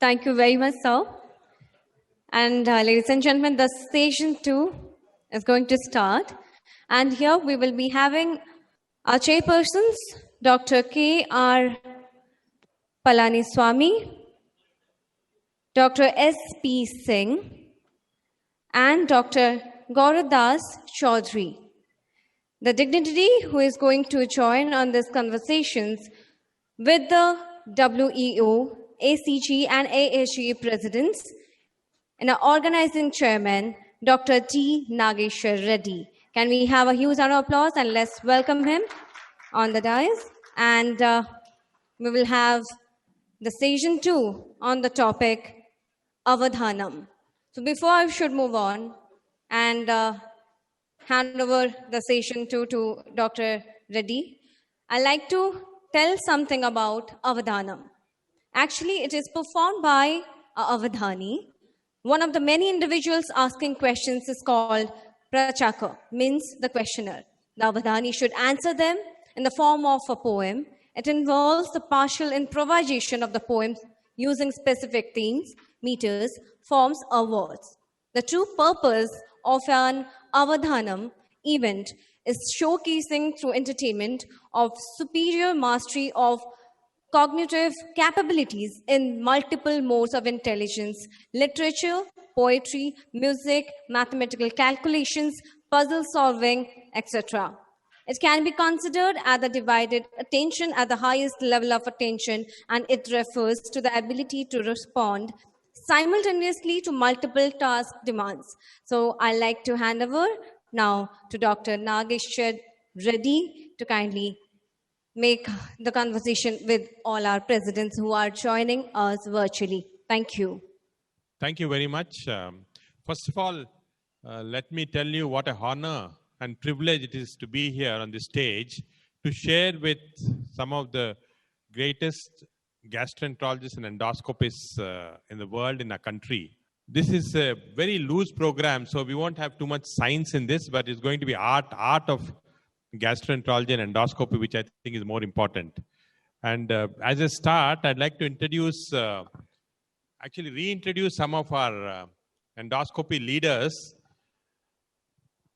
Thank you very much, sir. And ladies and gentlemen, the session 2 is going to start. And here we will be having our chairpersons, Dr. K.R. Palaniswamy, Dr. S.P. Singh, and Dr. Gauradas Chaudhary. The dignitary who is going to join on these conversations with the WEO, ACG, and AHG presidents and our organizing chairman, Dr. T. Nageshwar Reddy. Can we have a huge round of applause and let's welcome him on the dais. And we will have the session 2 on the topic Avadhanam. So before I should move on and hand over the session 2 to Dr. Reddy, I'd like to tell something about Avadhanam. Actually, it is performed by a Avadhani. One of the many individuals asking questions is called Prachaka, means the questioner. The Avadhani should answer them in the form of a poem. It involves the partial improvisation of the poem using specific themes, meters, forms, or words. The true purpose of an Avadhanam event is showcasing through entertainment of superior mastery of cognitive capabilities in multiple modes of intelligence, literature, poetry, music, mathematical calculations, puzzle solving, etc. It can be considered as the divided attention at the highest level of attention, and it refers to the ability to respond simultaneously to multiple task demands. So I'd like to hand over now to Dr. Nageshwar Reddy to kindly make the conversation with all our presidents who are joining us virtually. Thank you. Thank you very much. First of all, let me tell you what an honor and privilege it is to be here on this stage to share with some of the greatest gastroenterologists and endoscopists in the world, in our country. This is a very loose program, so we won't have too much science in this, but it's going to be art of gastroenterology and endoscopy, which I think is more important. And as a start, I'd like to introduce, actually reintroduce some of our endoscopy leaders.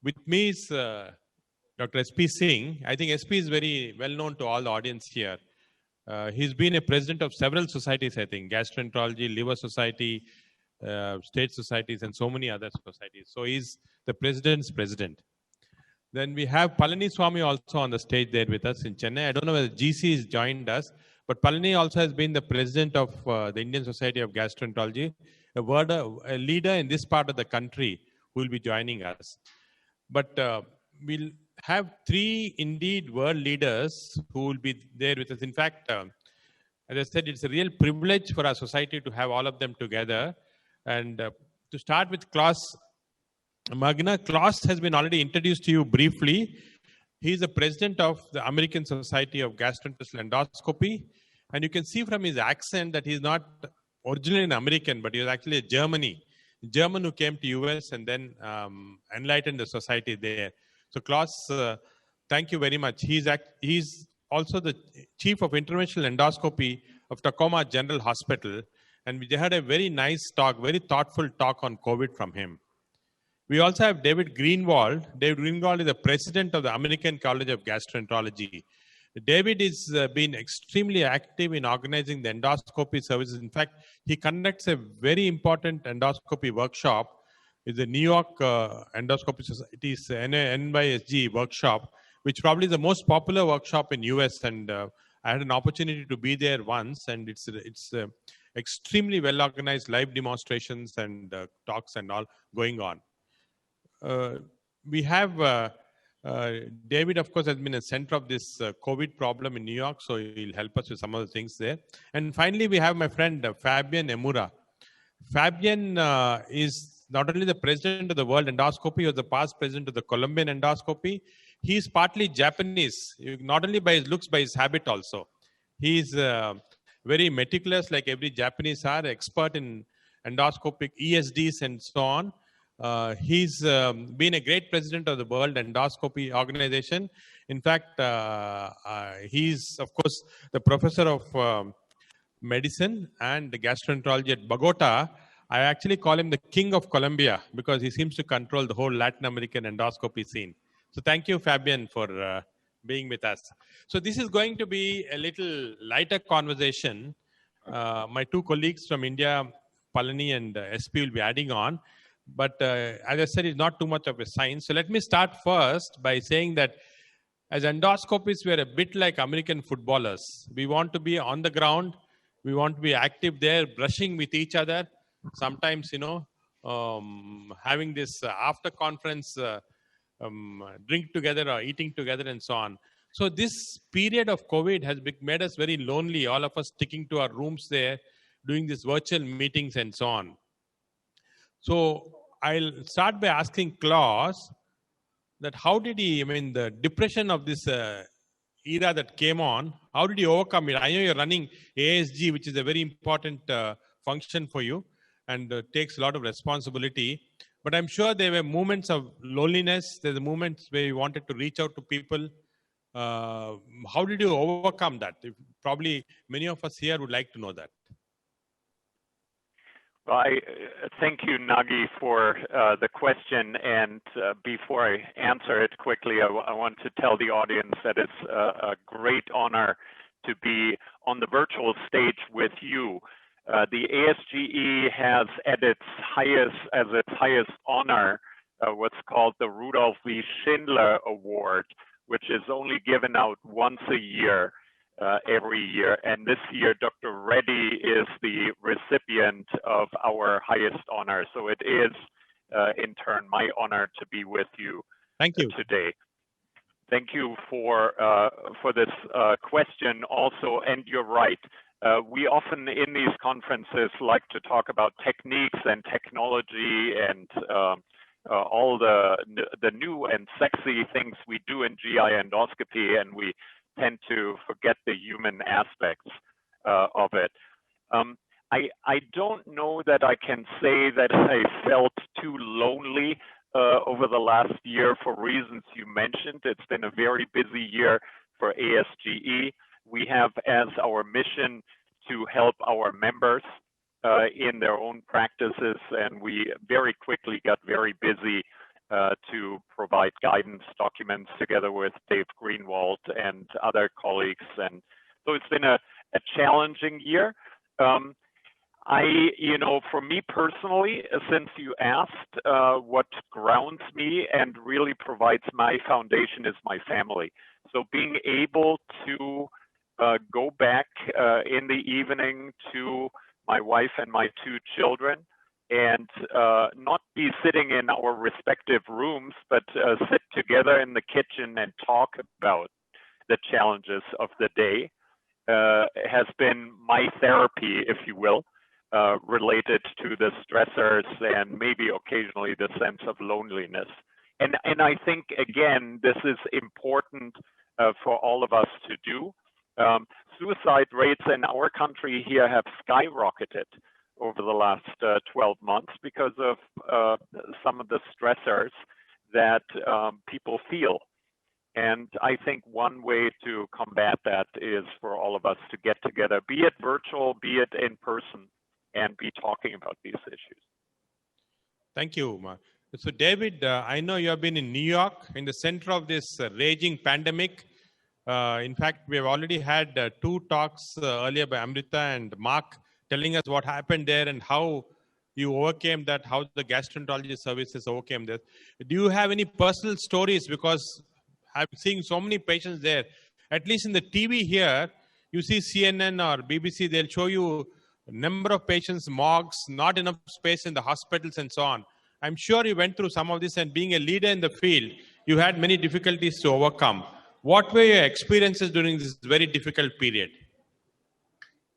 With me is Dr. S.P. Singh. I think S.P. is very well known to all the audience here. He's been a president of several societies, I think, Gastroenterology, Liver Society, State Societies, and so many other societies. So he's the president's president. Then we have Palaniswamy also on the stage there with us in Chennai. I don't know whether GC has joined us, but Palani also has been the president of the Indian Society of Gastroenterology, a leader in this part of the country who will be joining us. But we'll have 3 indeed world leaders who will be there with us. In fact, as I said, it's a real privilege for our society to have all of them together. And to start with Klaus Magna, Klaus has been already introduced to you briefly. He's the president of the American Society of Gastrointestinal Endoscopy. And you can see from his accent that he's not originally an American, but he was actually a German who came to US and then enlightened the society there. So Klaus, thank you very much. He's also the chief of interventional endoscopy of Tacoma General Hospital. And we had a very nice talk, very thoughtful talk on COVID from him. We also have David Greenwald. David Greenwald is the president of the American College of Gastroenterology. David has been extremely active in organizing the endoscopy services. In fact, he conducts a very important endoscopy workshop. It's the New York Endoscopy Society's NYSG workshop, which probably is the most popular workshop in US. And I had an opportunity to be there once, and it's extremely well organized, live demonstrations and talks and all going on. We have David, of course, has been a center of this COVID problem in New York, so he'll help us with some of the things there. And finally, we have my friend Fabian Emura. Fabian is not only the president of the World Endoscopy, he was the past president of the Colombian Endoscopy. He's partly Japanese, not only by his looks, by his habit also. He's very meticulous, like every Japanese are, expert in endoscopic ESDs and so on. He's been a great president of the World Endoscopy Organization. In fact, he's, of course, the professor of medicine and gastroenterology at Bogota. I actually call him the king of Colombia because he seems to control the whole Latin American endoscopy scene. So thank you, Fabian, for being with us. So this is going to be a little lighter conversation. My two colleagues from India, Palani and SP, will be adding on. But as I said, it's not too much of a science. So let me start first by saying that as endoscopists, we are a bit like American footballers. We want to be on the ground. We want to be active there, brushing with each other. Sometimes, having this after conference drink together or eating together and so on. So this period of COVID has made us very lonely, all of us sticking to our rooms there, doing these virtual meetings and so on. So I'll start by asking Klaus that how did he, the depression of this era that came on, how did he overcome it? I know you're running ASG, which is a very important function for you and takes a lot of responsibility. But I'm sure there were moments of loneliness. There's moments where you wanted to reach out to people. How did you overcome that? Probably many of us here would like to know that. Well, I thank you, Nagi, for the question. And before I answer it quickly, I want to tell the audience that it's a great honor to be on the virtual stage with you. The ASGE has at its highest honor what's called the Rudolf V. Schindler Award, which is only given out once a year. Every year, and this year Dr. Reddy is the recipient of our highest honor. So it is, in turn, my honor to be with you. Thank you today. Thank you for this question also, and you're right. We often in these conferences like to talk about techniques and technology and all the new and sexy things we do in GI endoscopy, and we tend to forget the human aspects of it. I don't know that I can say that I felt too lonely over the last year for reasons you mentioned. It's been a very busy year for ASGE. We have as our mission to help our members in their own practices, and we very quickly got very busy to provide guidance documents together with Dave Greenwald and other colleagues. And so it's been a challenging year. For me personally, since you asked, what grounds me and really provides my foundation is my family. So being able to go back in the evening to my wife and my two children, and not be sitting in our respective rooms, but sit together in the kitchen and talk about the challenges of the day has been my therapy, if you will, related to the stressors and maybe occasionally the sense of loneliness. And I think, again, this is important for all of us to do. Suicide rates in our country here have skyrocketed over the last 12 months because of some of the stressors that people feel. And I think one way to combat that is for all of us to get together, be it virtual, be it in person, and be talking about these issues. Thank you, Umar. So David, I know you have been in New York in the center of this raging pandemic. In fact, we have already had two talks earlier by Amrita and Mark telling us what happened there and how you overcame that, how the gastroenterology services overcame that. Do you have any personal stories? Because I'm seeing so many patients there. At least in the TV here, you see CNN or BBC, they'll show you a number of patients, morgues, not enough space in the hospitals and so on. I'm sure you went through some of this, and being a leader in the field, you had many difficulties to overcome. What were your experiences during this very difficult period?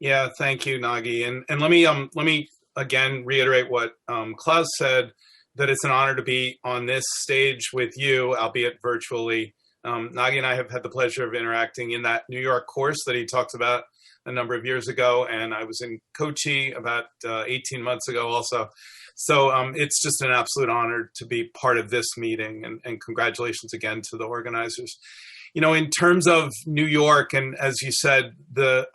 Yeah, thank you, Nagi. And let me again reiterate what Klaus said, that it's an honor to be on this stage with you, albeit virtually. Nagi and I have had the pleasure of interacting in that New York course that he talked about a number of years ago, and I was in Kochi about 18 months ago also. So it's just an absolute honor to be part of this meeting, and congratulations again to the organizers. You know, in terms of New York, and as you said, the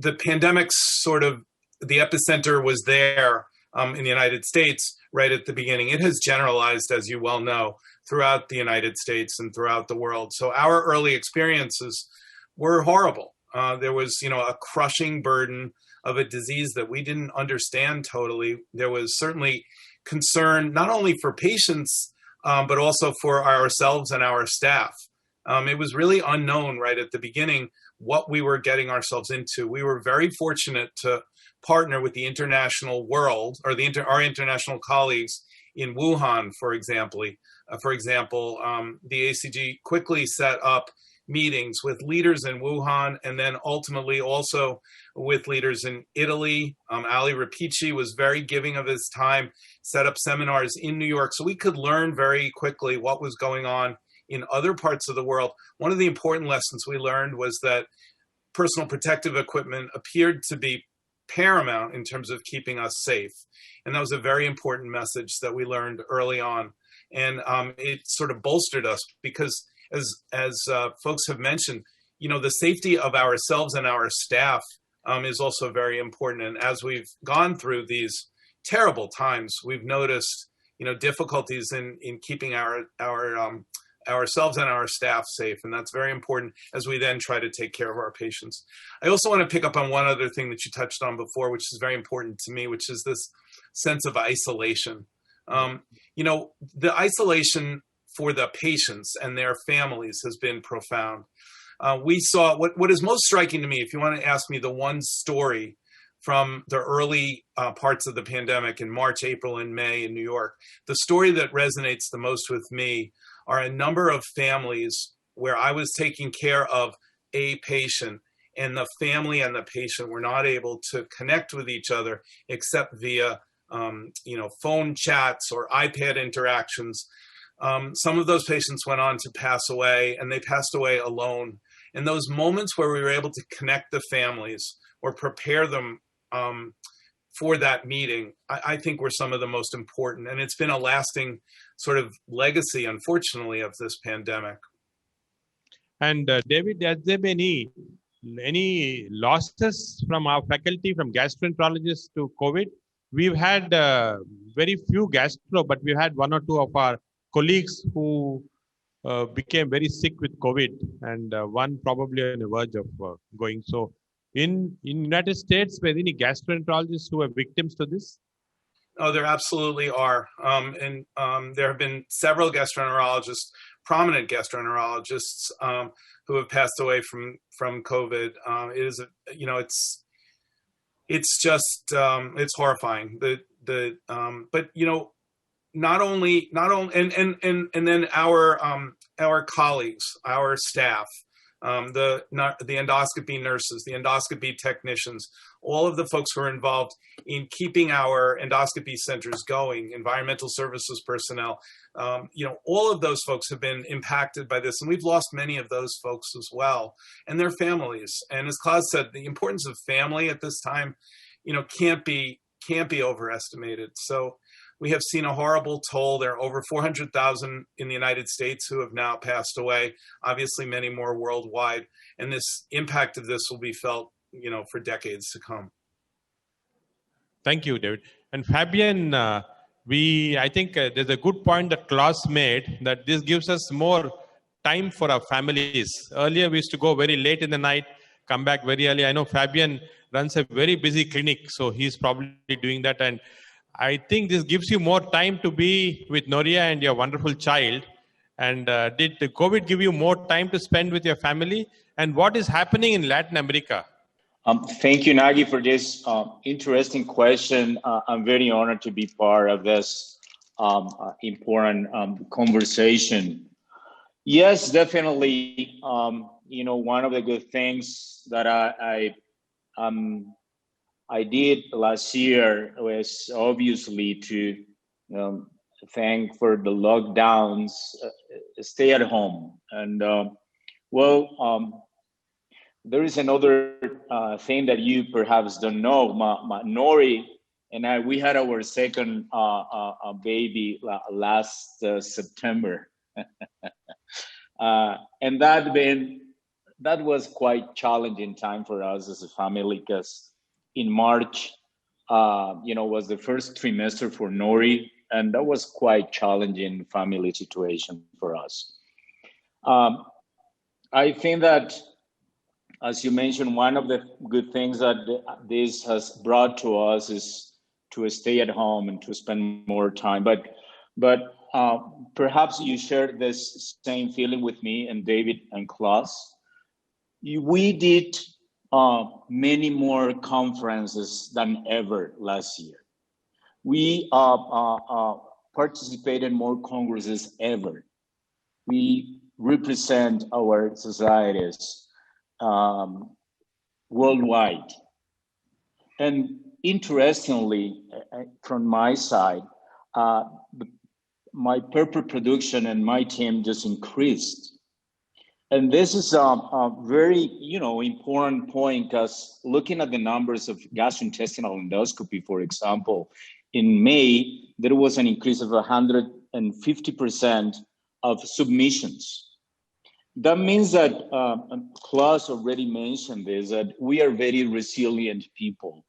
the pandemic's sort of, the epicenter was there in the United States right at the beginning. It has generalized, as you well know, throughout the United States and throughout the world. So our early experiences were horrible. There was, a crushing burden of a disease that we didn't understand totally. There was certainly concern, not only for patients, but also for ourselves and our staff. It was really unknown right at the beginning what we were getting ourselves into. We were very fortunate to partner with the international world, or our international colleagues in Wuhan, for example. The ACG quickly set up meetings with leaders in Wuhan, and then ultimately also with leaders in Italy. Ali Rapici was very giving of his time, set up seminars in New York, so we could learn very quickly what was going on in other parts of the world. One of the important lessons we learned was that personal protective equipment appeared to be paramount in terms of keeping us safe. And that was a very important message that we learned early on. And it sort of bolstered us because, as folks have mentioned, the safety of ourselves and our staff is also very important. And as we've gone through these terrible times, we've noticed, difficulties in keeping ourselves and our staff safe. And that's very important as we then try to take care of our patients. I also want to pick up on one other thing that you touched on before, which is very important to me, which is this sense of isolation. The isolation for the patients and their families has been profound. We saw what is most striking to me, if you want to ask me the one story from the early parts of the pandemic in March, April, and May in New York, the story that resonates the most with me are a number of families where I was taking care of a patient, and the family and the patient were not able to connect with each other except via phone chats or iPad interactions. Some of those patients went on to pass away, and they passed away alone. And those moments where we were able to connect the families or prepare them for that meeting, I think were some of the most important. And it's been a lasting sort of legacy, unfortunately, of this pandemic. And David, has there been any losses from our faculty, from gastroenterologists to COVID? We've had very few gastro, but we had one or two of our colleagues who became very sick with COVID, and one probably on the verge of going. So in United States, were there any gastroenterologists who were victims to this? Oh, there absolutely are. And there have been several gastroenterologists, prominent gastroenterologists, who have passed away from COVID. It's horrifying. Not only, and then our colleagues, our staff, the endoscopy nurses, the endoscopy technicians, all of the folks who are involved in keeping our endoscopy centers going, environmental services personnel, all of those folks have been impacted by this, and we've lost many of those folks as well, and their families. And as Klaus said, the importance of family at this time, can't be overestimated. So we have seen a horrible toll. There are over 400,000 in the United States who have now passed away, obviously many more worldwide. And this impact of this will be felt, for decades to come. Thank you, David. And Fabian, I think there's a good point that Klaus made, that this gives us more time for our families. Earlier, we used to go very late in the night, come back very early. I know Fabian runs a very busy clinic, so he's probably doing that. And I think this gives you more time to be with Noria and your wonderful child. And did the COVID give you more time to spend with your family? And what is happening in Latin America? Thank you, Nagi, for this interesting question. I'm very honored to be part of this important conversation. Yes, definitely. One of the good things that I did last year was obviously to thank for the lockdowns, stay at home. And there is another thing that you perhaps don't know. Nori and I, we had our second baby last September. And that been that was quite challenging time for us as a family, because in March, was the first trimester for Nori, and that was quite challenging family situation for us. I think that, as you mentioned, one of the good things that this has brought to us is to stay at home and to spend more time. But perhaps you share this same feeling with me and David and Klaus. We did many more conferences than ever last year. We participated in more congresses ever. We represent our societies worldwide. And interestingly, from my side, my paper production and my team just increased. And this is a very, important point, because looking at the numbers of gastrointestinal endoscopy, for example, in May, there was an increase of 150% of submissions. That means that, Klaus already mentioned this, that we are very resilient people.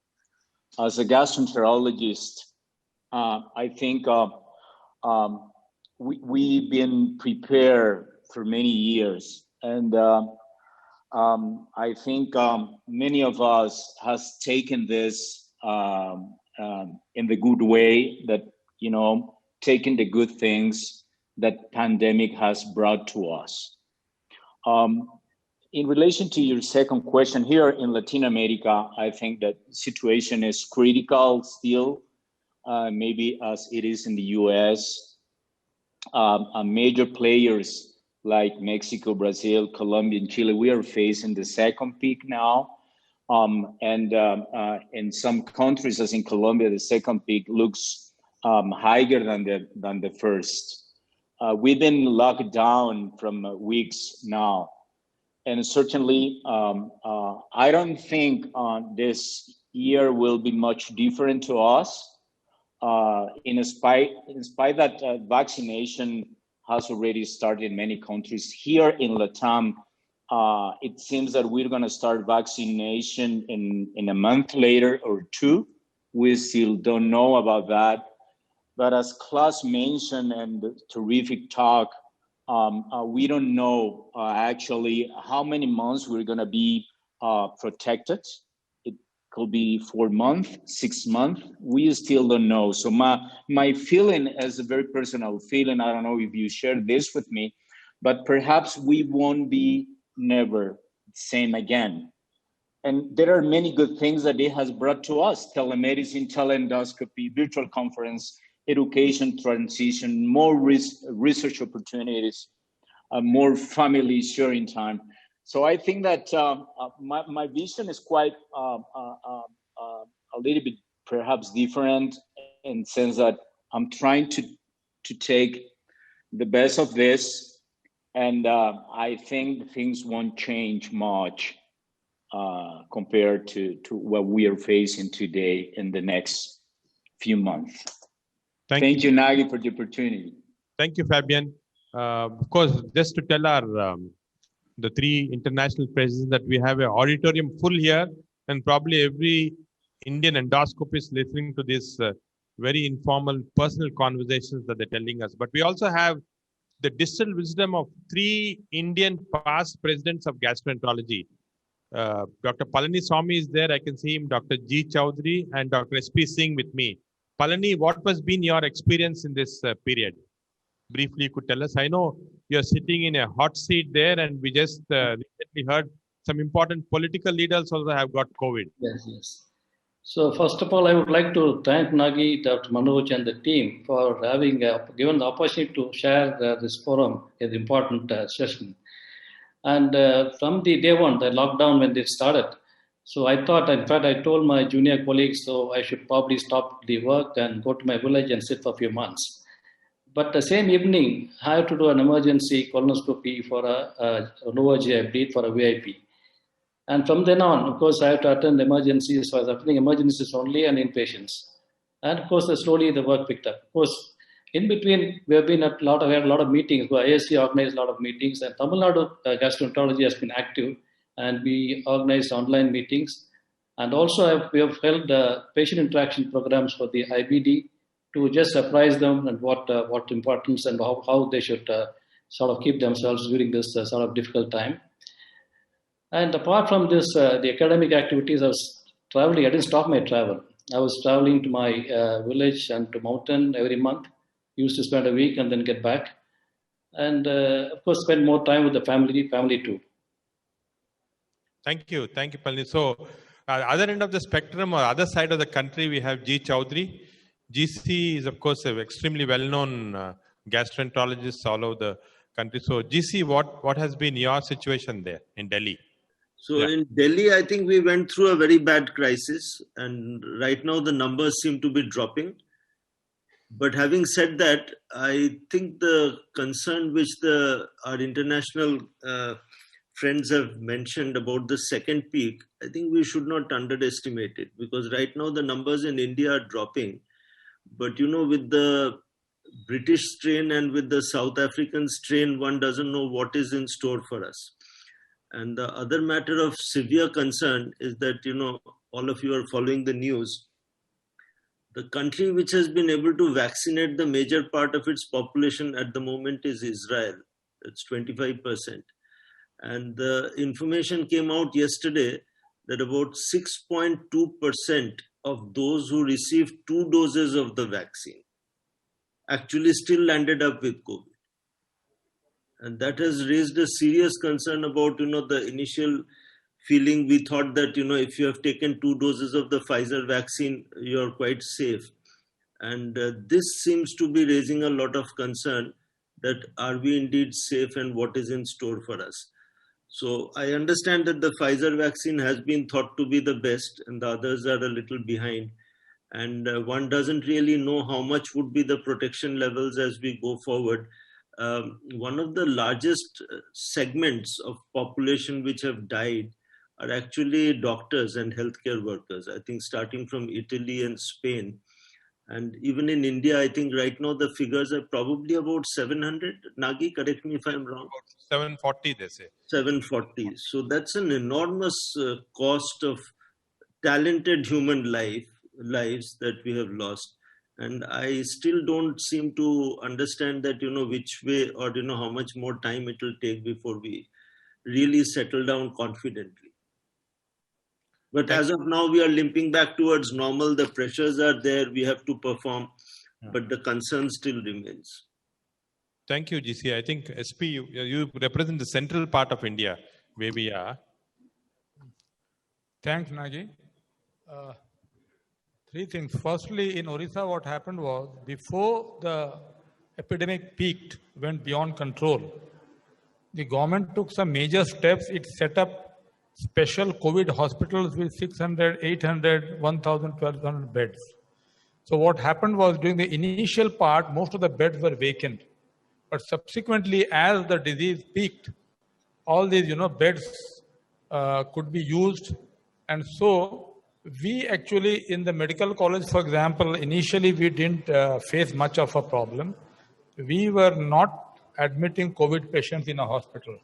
As a gastroenterologist, I think we've been prepared for many years. And I think many of us has taken this in the good way, that, taking the good things that pandemic has brought to us. In relation to your second question, here in Latin America, I think that situation is critical still, maybe as it is in the US. Major players like Mexico, Brazil, Colombia, and Chile, we are facing the second peak now. And in some countries, as in Colombia, the second peak looks higher than the first. We've been locked down from weeks now. And certainly, I don't think this year will be much different to us. In spite that vaccination has already started in many countries. Here in Latam, it seems that we're going to start vaccination in a month later or two. We still don't know about that. But as Klaus mentioned, and the terrific talk, we don't know actually how many months we're going to be protected. It could be 4 months, 6 months. We still don't know. So my feeling, as a very personal feeling, I don't know if you share this with me, but perhaps we won't be never same again. And there are many good things that it has brought to us: telemedicine, teleendoscopy, virtual conference, education transition, more research opportunities, more family sharing time. So I think that my vision is quite a little bit perhaps different, in the sense that I'm trying to take the best of this, and I think things won't change much compared to what we are facing today in the next few months. Thank you, Nagi, for the opportunity. Thank you, Fabian. Of course, just to tell our the 3 international presidents that we have an auditorium full here, and probably every Indian endoscopist listening to this very informal personal conversations that they're telling us. But we also have the distilled wisdom of 3 Indian past presidents of gastroenterology. Dr. Palani Swami is there. I can see him. Dr. G. Chowdhury and Dr. S.P. Singh with me. Palani, what has been your experience in this period? Briefly, you could tell us. I know you're sitting in a hot seat there, and we just recently heard some important political leaders also have got COVID. Yes. So first of all, I would like to thank Nagi, Dr. Manoj, and the team for having given the opportunity to share this forum, an important session. And from the day one, the lockdown, when they started, so I thought, in fact, I told my junior colleagues, so I should probably stop the work and go to my village and sit for a few months. But the same evening, I had to do an emergency colonoscopy for an OG, I believe, for a VIP. And from then on, of course, I have to attend emergencies. So I was attending emergencies only and inpatients. And of course, slowly the work picked up. Of course, in between, we have been had a lot of meetings. ASC organized a lot of meetings, and Tamil Nadu gastroenterology has been active and we organize online meetings. And also we have held patient interaction programs for the IBD to just surprise them and what importance and how they should sort of keep themselves during this sort of difficult time. And apart from this, the academic activities, I was traveling. I didn't stop my travel. I was traveling to my village and to mountain every month. Used to spend a week and then get back. And of course, spend more time with the family too. Thank you, Palni. So, other end of the spectrum or other side of the country, we have G. Chowdhury. GC is, of course, an extremely well-known gastroenterologist all over the country. So, GC, what has been your situation there in Delhi? So in Delhi, I think we went through a very bad crisis, and right now the numbers seem to be dropping. But having said that, I think the concern which our international friends have mentioned about the second peak, I think we should not underestimate it, because right now the numbers in India are dropping. But with the British strain and with the South African strain, one doesn't know what is in store for us. And the other matter of severe concern is that, all of you are following the news. The country which has been able to vaccinate the major part of its population at the moment is Israel. It's 25%. And the information came out yesterday that about 6.2% of those who received 2 doses of the vaccine actually still landed up with COVID. And that has raised a serious concern about, the initial feeling. We thought that, if you have taken 2 doses of the Pfizer vaccine, you're quite safe. And this seems to be raising a lot of concern that are we indeed safe and what is in store for us. So I understand that the Pfizer vaccine has been thought to be the best and the others are a little behind. And one doesn't really know how much would be the protection levels as we go forward. One of the largest segments of population which have died are actually doctors and healthcare workers. I think starting from Italy and Spain. And even in India, I think right now the figures are probably about 700. Nagi, correct me if I'm wrong. 740, they say. 740. So that's an enormous cost of talented human lives that we have lost. And I still don't seem to understand that, which way or, how much more time it will take before we really settle down confidently. But as of now, we are limping back towards normal. The pressures are there. We have to perform, but the concern still remains. Thank you, GC. I think SP, you represent the central part of India where we are. Thanks, Nagi. 3 things. Firstly, in Orissa, what happened was before the epidemic peaked, went beyond control, the government took some major steps. It set up special COVID hospitals with 600, 800, 1,000, 1,200 beds. So what happened was during the initial part, most of the beds were vacant. But subsequently, as the disease peaked, all these, beds could be used. And so we actually, in the medical college, for example, initially we didn't face much of a problem. We were not admitting COVID patients in a hospital.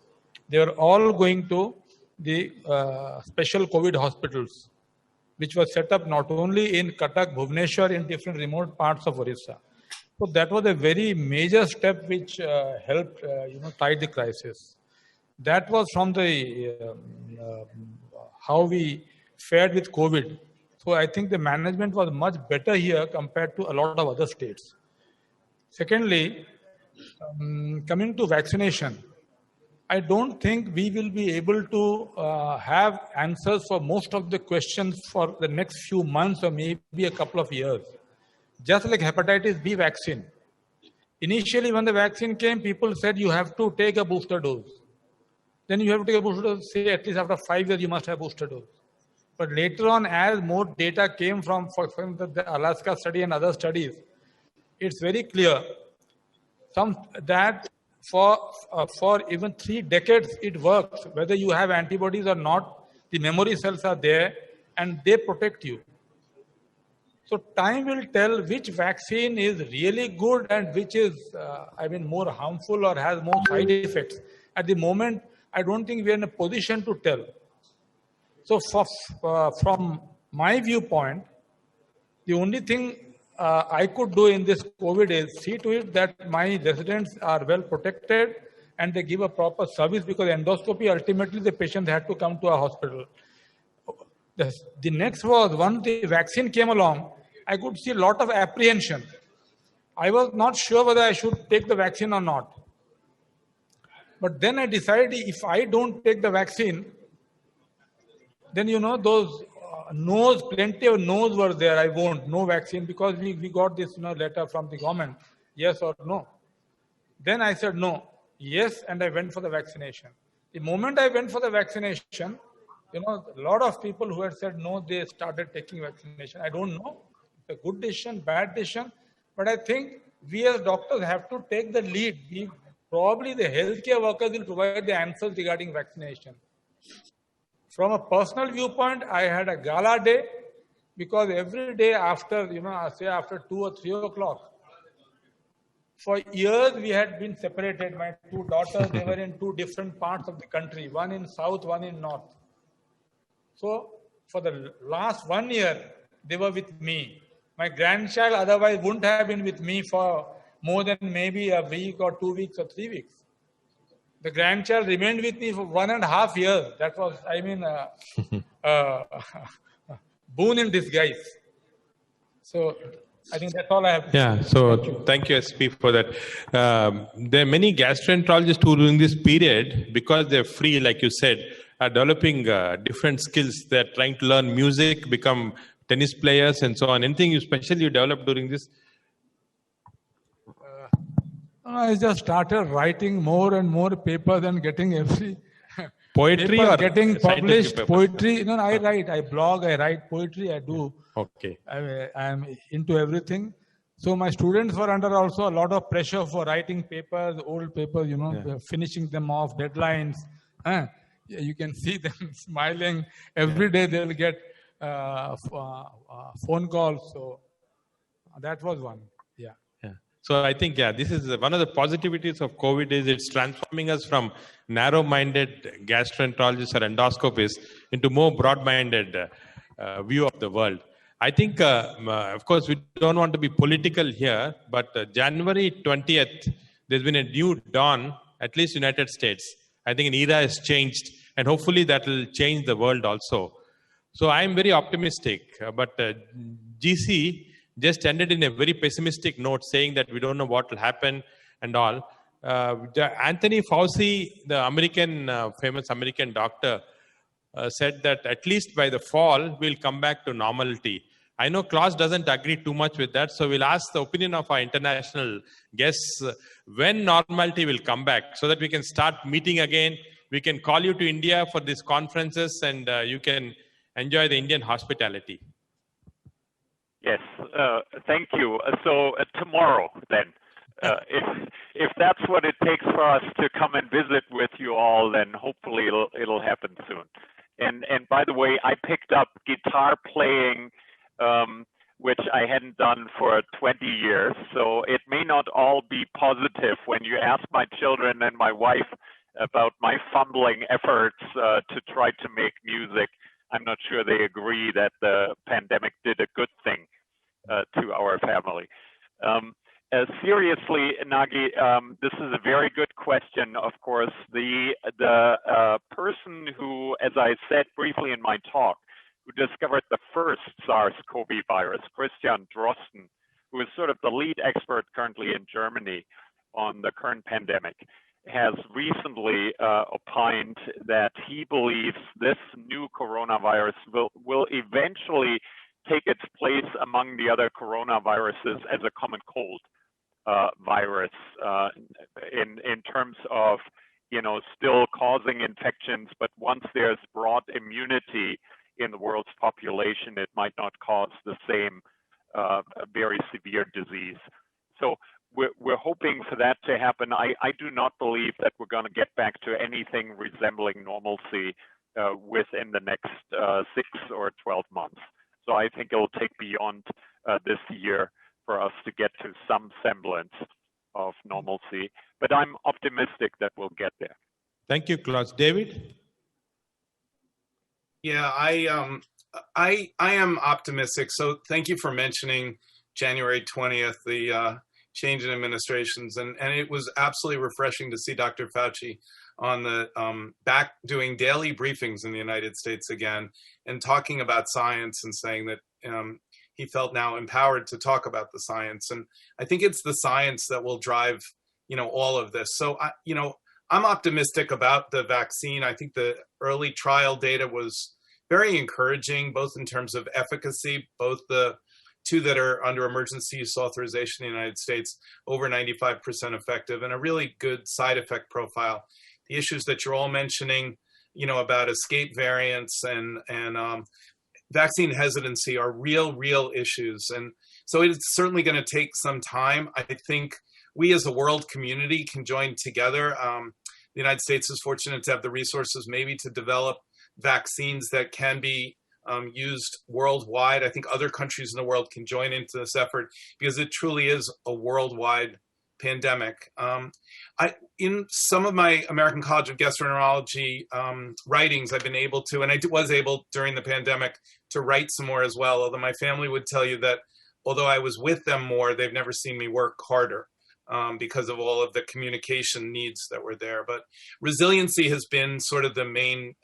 They were all going to the special COVID hospitals, which was set up not only in Cuttack, Bhubaneswar, in different remote parts of Orissa. So that was a very major step which helped, tide the crisis. That was from the how we fared with COVID. So I think the management was much better here compared to a lot of other states. Secondly, coming to vaccination, I don't think we will be able to have answers for most of the questions for the next few months or maybe a couple of years. Just like hepatitis B vaccine. Initially, when the vaccine came, people said you have to take a booster dose. Then you have to take a booster dose, say at least after 5 years you must have a booster dose. But later on, as more data came from, for example, the Alaska study and other studies, it's very clear that for even 3 decades it works. Whether you have antibodies or not, the memory cells are there and they protect you. So time will tell which vaccine is really good and which is, more harmful or has more side effects. At the moment, I don't think we are in a position to tell. So from my viewpoint, the only thing I could do in this COVID is see to it that my residents are well protected and they give a proper service, because endoscopy, ultimately the patient had to come to a hospital. The next was, once the vaccine came along, I could see a lot of apprehension. I was not sure whether I should take the vaccine or not. But then I decided, if I don't take the vaccine, then those no's, plenty of no's were there. I won't, no vaccine, because we got this letter from the government, yes or no. Then I said no, yes, and I went for the vaccination. The moment I went for the vaccination, a lot of people who had said no, they started taking vaccination. I don't know, it's a good decision, bad decision, but I think we as doctors have to take the lead. Probably the healthcare workers will provide the answers regarding vaccination. From a personal viewpoint, I had a gala day, because every day after, say after 2 or 3 o'clock, for years we had been separated. My two daughters, they were in two different parts of the country, one in south, one in north. So for the last 1 year, they were with me. My grandchild otherwise wouldn't have been with me for more than maybe a week or 2 weeks or 3 weeks. The grandchild remained with me for 1.5 years. That was, boon in disguise. So I think that's all I have to say. Yeah, so thank you, SP, for that. There are many gastroenterologists who during this period, because they're free, like you said, are developing different skills. They're trying to learn music, become tennis players and so on. Anything you developed during this? I just started writing more and more papers and getting every Poetry or getting published papers? poetry. No, I write, I blog, I write poetry, I do. Okay. I'm into everything. So my students were under also a lot of pressure for writing papers, old papers, finishing them off, deadlines. You can see them smiling. Every day they'll get phone calls. So that was one. Yeah. So I think, this is one of the positivities of COVID is it's transforming us from narrow-minded gastroenterologists or endoscopists into more broad-minded view of the world. I think, of course, we don't want to be political here, but January 20th, there's been a new dawn, at least United States. I think an era has changed, and hopefully that will change the world also. So I'm very optimistic, but GC just ended in a very pessimistic note, saying that we don't know what will happen and all. Anthony Fauci, the famous American doctor, said that at least by the fall, we'll come back to normality. I know Klaus doesn't agree too much with that, so we'll ask the opinion of our international guests when normality will come back, so that we can start meeting again. We can call you to India for these conferences, and you can enjoy the Indian hospitality. Yes, thank you. So tomorrow, then, if that's what it takes for us to come and visit with you all, then hopefully it'll happen soon. And by the way, I picked up guitar playing, which I hadn't done for 20 years. So it may not all be positive. When you ask my children and my wife about my fumbling efforts to try to make music, I'm not sure they agree that the pandemic did a good thing to our family. Seriously, Nagi, this is a very good question. Of course, the person who, as I said briefly in my talk, who discovered the first SARS-CoV virus, Christian Drosten, who is sort of the lead expert currently in Germany on the current pandemic, has recently opined that he believes this new coronavirus will eventually take its place among the other coronaviruses as a common cold virus in terms of, still causing infections, but once there's broad immunity in the world's population, it might not cause the same very severe disease. So we're hoping for that to happen. I do not believe that we're going to get back to anything resembling normalcy within the next 6 or 12 months. So I think it'll take beyond this year for us to get to some semblance of normalcy. But I'm optimistic that we'll get there. Thank you, Klaus. David? Yeah, I am optimistic. So thank you for mentioning January 20th, the change in administrations, and it was absolutely refreshing to see Dr. Fauci on the back doing daily briefings in the United States again and talking about science and saying that he felt now empowered to talk about the science. And I think it's the science that will drive, all of this. So, I'm optimistic about the vaccine. I think the early trial data was very encouraging, both in terms of efficacy, both the two that are under emergency use authorization in the United States, over 95% effective, and a really good side effect profile. The issues that you're all mentioning, about escape variants and vaccine hesitancy are real issues. And so it's certainly going to take some time. I think we as a world community can join together. The United States is fortunate to have the resources maybe to develop vaccines that can be used worldwide. I think other countries in the world can join into this effort because it truly is a worldwide pandemic. In some of my American College of Gastroenterology writings, I've been able to, and I was able during the pandemic to write some more as well, although my family would tell you that although I was with them more, they've never seen me work harder. Because of all of the communication needs that were there. But resiliency has been sort of the main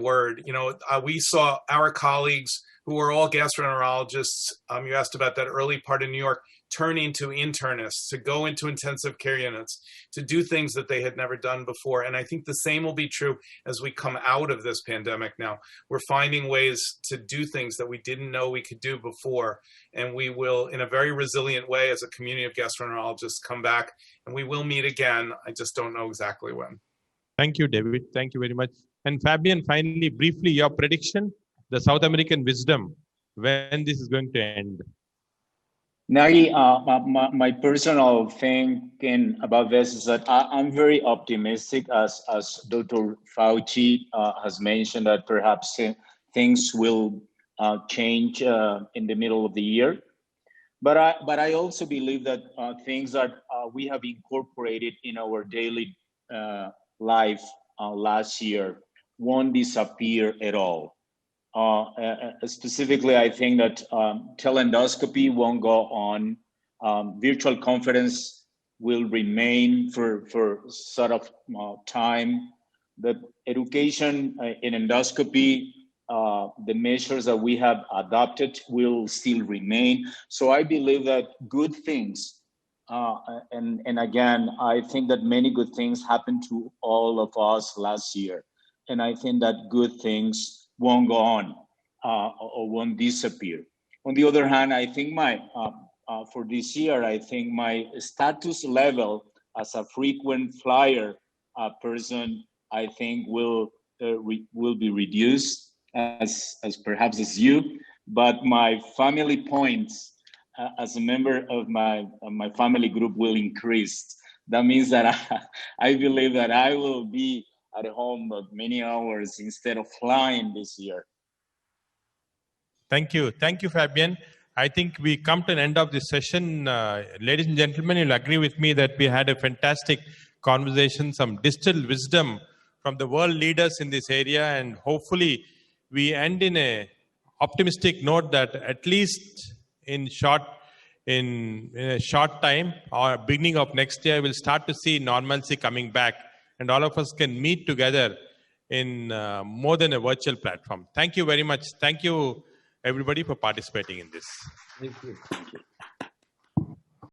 word. We saw our colleagues who were all gastroenterologists, you asked about that early part in New York, turn into internists, to go into intensive care units, to do things that they had never done before. And I think the same will be true as we come out of this pandemic now. We're finding ways to do things that we didn't know we could do before. And we will, in a very resilient way, as a community of gastroenterologists, come back and we will meet again. I just don't know exactly when. Thank you, David. Thank you very much. And Fabian, finally, briefly, your prediction, the South American wisdom, when this is going to end. Nagi, my personal thinking about this is that I'm very optimistic, as Dr. Fauci has mentioned, that perhaps things will change in the middle of the year. But I also believe that things that we have incorporated in our daily life last year won't disappear at all. Specifically, I think that teleendoscopy won't go on. Virtual conference will remain for sort of time. The education in endoscopy, the measures that we have adopted will still remain. So I believe that good things, and again, I think that many good things happened to all of us last year. And I think that good things won't go on or won't disappear. On the other hand, I think for this year, I think my status level as a frequent flyer person, I think will be reduced as perhaps as you, but my family points as a member of my family group will increase. That means that I believe that I will be at home many hours instead of flying this year. Thank you. Thank you, Fabian. I think we come to an end of this session. Ladies and gentlemen, you'll agree with me that we had a fantastic conversation, some distilled wisdom from the world leaders in this area, and hopefully we end in a optimistic note that at least in a short time or beginning of next year, we'll start to see normalcy coming back, and all of us can meet together in more than a virtual platform. Thank you very much. Thank you, everybody, for participating in this. Thank you. Thank you.